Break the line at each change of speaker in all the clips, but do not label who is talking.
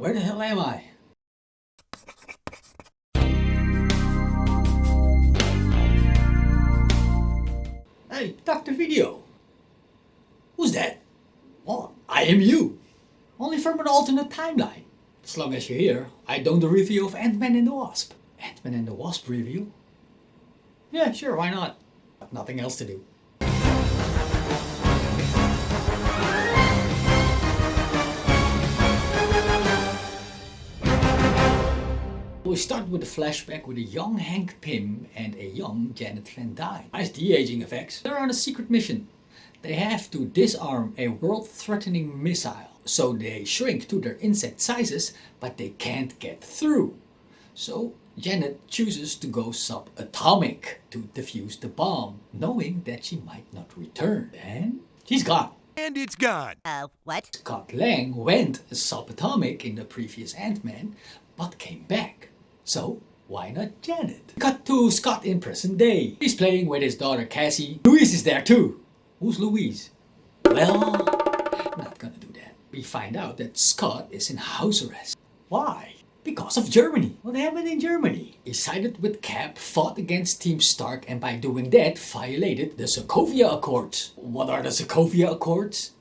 Where the hell am I? Hey, Dr. Video. Who's that? Well, I am you. Only from an alternate timeline. As long as you're here, I done the review of Ant-Man and the Wasp. Ant-Man and the Wasp review? Yeah, sure, why not? Got nothing else to do. We start with a flashback with a young Hank Pym and a young Janet Van Dyne. Nice de-aging effects. They're on a secret mission. They have to disarm a world-threatening missile. So they shrink to their insect sizes, but they can't get through. So Janet chooses to go subatomic to defuse the bomb, knowing that she might not return. And she's gone.
And it's gone.
What?
Scott Lang went subatomic in the previous Ant-Man, but came back. So why not Janet? Cut to Scott in present day. He's playing with his daughter Cassie. Louise is there too. Who's Louise? Well, not gonna do that. We find out that Scott is in house arrest. Why? Because of Germany. What happened in Germany? He sided with Cap, fought against Team Stark, and by doing that violated the Sokovia Accords. What are the Sokovia Accords?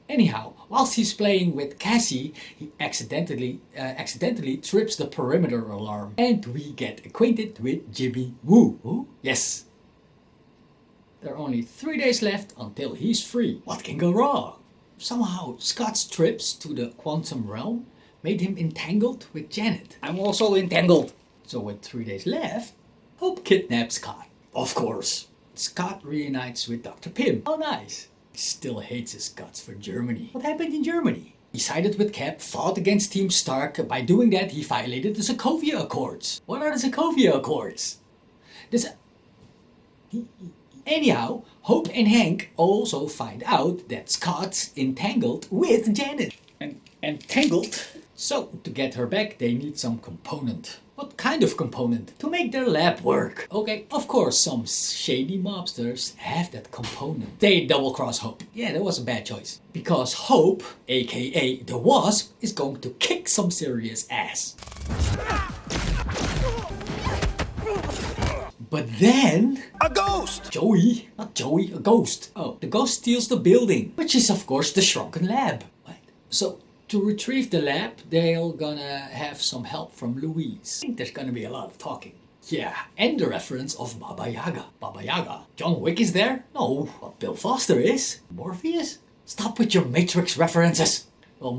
Anyhow, whilst he's playing with Cassie, he accidentally trips the perimeter alarm, and we get acquainted with Jimmy Woo. Who? Yes. There are only 3 days left until he's free. What can go wrong? Somehow, Scott's trips to the quantum realm made him entangled with Janet. I'm also entangled. So with 3 days left, Hope kidnaps Scott. Of course. Scott reunites with Dr. Pym. How nice. He still hates his guts for Germany. What happened in Germany? He sided with Cap, fought against Team Stark. By doing that, he violated the Sokovia Accords. What are the Sokovia Accords? Anyhow, Hope and Hank also find out that Scott's entangled with Janet. Entangled? So, to get her back, they need some component. What kind of component? To make their lab work. Okay, of course, some shady mobsters have that component. They double-cross Hope. Yeah, that was a bad choice. Because Hope, aka the Wasp, is going to kick some serious ass. But then...
A ghost!
Joey? Not Joey, a ghost. Oh, the ghost steals the building, which is of course the shrunken lab. What? So, to retrieve the lab, they're gonna have some help from Louise. I think there's gonna be a lot of talking. Yeah, and the reference of Baba Yaga. Baba Yaga? John Wick is there? No, but Bill Foster is. Morpheus? Stop with your Matrix references. Well,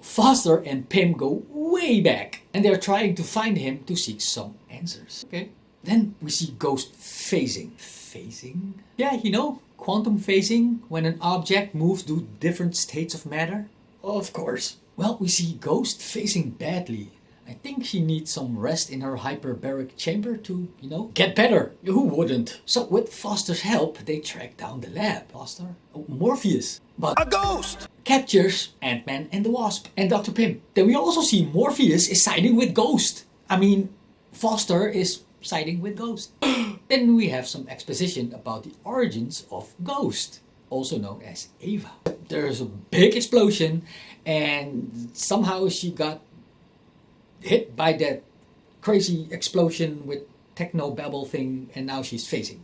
Foster and Pym go way back, and they're trying to find him to seek some answers. Okay. Then we see Ghost phasing. Phasing? Yeah, you know, quantum phasing, when an object moves to different states of matter. Of course. Well, we see Ghost phasing badly. I think she needs some rest in her hyperbaric chamber to, you know, get better. Who wouldn't? So with Foster's help, they track down the lab. Foster? Oh, Morpheus. But
A ghost!
captures Ant-Man and the Wasp and Dr. Pym. Then we also see Morpheus is siding with Ghost. I mean, Foster is siding with Ghost. Then we have some exposition about the origins of Ghost, also known as Ava. There's a big explosion and somehow she got hit by that crazy explosion with techno-babble thing and now she's phasing.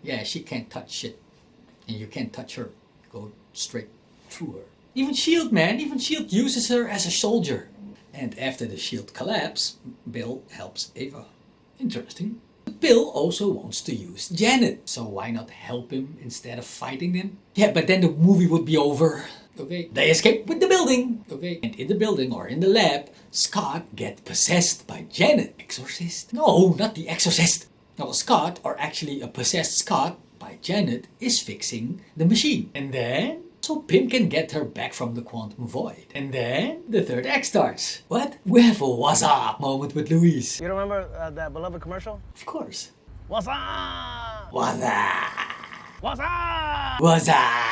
Yeah, she can't touch shit. And you can't touch her. Go straight through her. Even S.H.I.E.L.D., man. Even S.H.I.E.L.D. uses her as a soldier. And after the S.H.I.E.L.D. collapse, Bill helps Ava. Interesting. But Bill also wants to use Janet. So why not help him instead of fighting them? Yeah, but then the movie would be over. Okay. They escape with the building. Okay. And in the building or in the lab, Scott gets possessed by Janet. Exorcist? No, not the Exorcist. No, Scott, or actually a possessed Scott by Janet, is fixing the machine. And then, so Pym can get her back from the quantum void. And then, the third act starts. What? We have a what's up moment with Louise.
You remember that beloved commercial?
Of course.
What's up?
What's up?
What's up?
What's up?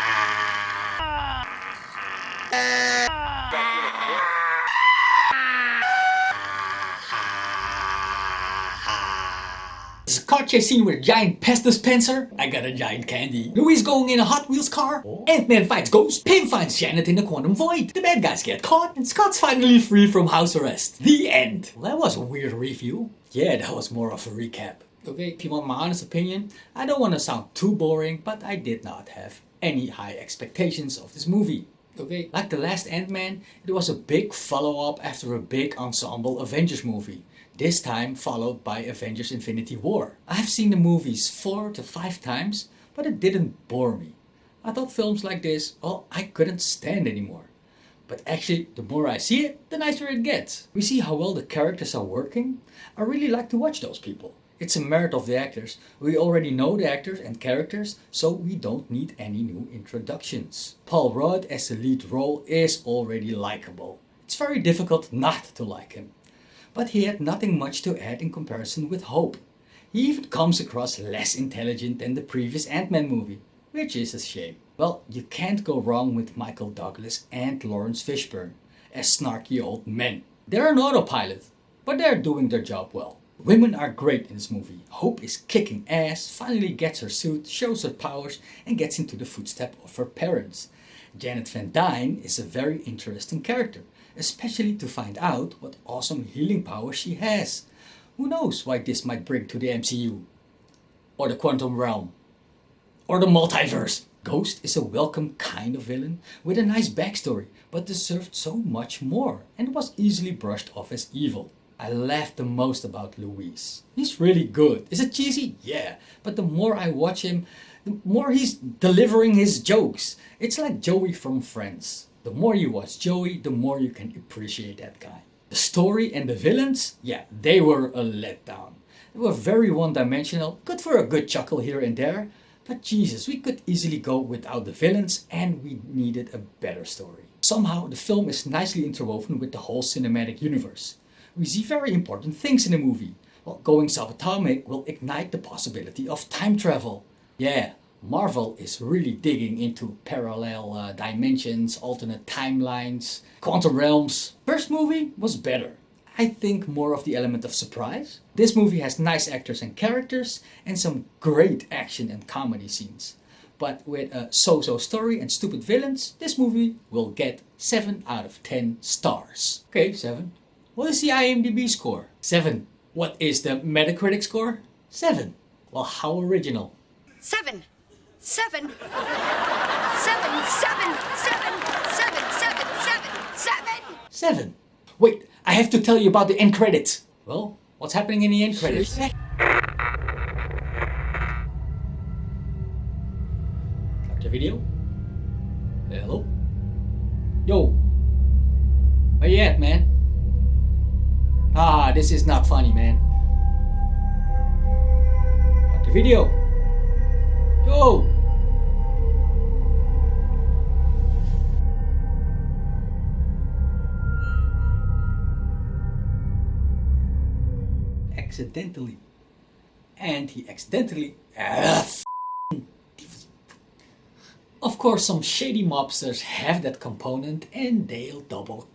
car chase scene with a giant pest dispenser. I got a giant candy. Louise going in a Hot Wheels car. Ant-Man fights Ghost. Pym finds Janet in the quantum void. The bad guys get caught. And Scott's finally free from house arrest. The end. Well, that was a weird review. Yeah, that was more of a recap. Okay, if you want my honest opinion, I don't want to sound too boring, but I did not have any high expectations of this movie. Okay, like the last Ant-Man, it was a big follow-up after a big ensemble Avengers movie. This time followed by Avengers Infinity War. I've seen the movies 4 to 5 times, but it didn't bore me. I thought films like this, well, I couldn't stand anymore. But actually, the more I see it, the nicer it gets. We see how well the characters are working. I really like to watch those people. It's a merit of the actors. We already know the actors and characters, so we don't need any new introductions. Paul Rudd as the lead role is already likable. It's very difficult not to like him. But he had nothing much to add in comparison with Hope. He even comes across less intelligent than the previous Ant-Man movie, which is a shame. Well, you can't go wrong with Michael Douglas and Lawrence Fishburne as snarky old men. They're an autopilot, but they're doing their job well. Women are great in this movie. Hope is kicking ass, finally gets her suit, shows her powers, and gets into the footsteps of her parents. Janet Van Dyne is a very interesting character, especially to find out what awesome healing powers she has. Who knows why this might bring to the MCU? Or the quantum realm? Or the multiverse? Ghost is a welcome kind of villain with a nice backstory, but deserved so much more and was easily brushed off as evil. I laughed the most about Louise. He's really good. Is it cheesy? Yeah. But the more I watch him, the more he's delivering his jokes. It's like Joey from Friends. The more you watch Joey, the more you can appreciate that guy. The story and the villains, yeah, they were a letdown. They were very one-dimensional, good for a good chuckle here and there. But Jesus, we could easily go without the villains and we needed a better story. Somehow the film is nicely interwoven with the whole cinematic universe. We see very important things in the movie. Well, going subatomic will ignite the possibility of time travel. Yeah, Marvel is really digging into parallel dimensions, alternate timelines, quantum realms. First movie was better. I think more of the element of surprise. This movie has nice actors and characters and some great action and comedy scenes. But with a so-so story and stupid villains, this movie will get 7 out of 10 stars. Okay, 7. What is the IMDb score? 7. What is the Metacritic score? 7. Well, how original.
7. 7. 7. 7. 7. 7. 7. 7.
7. Wait, I have to tell you about the end credits. Well, what's happening in the end credits? Start the video. Hello? Yo. Where you at, man? Ah, this is not funny, man. Start the video. Yo. Accidentally. And he accidentally... Of course, some shady mobsters have that component and they'll double...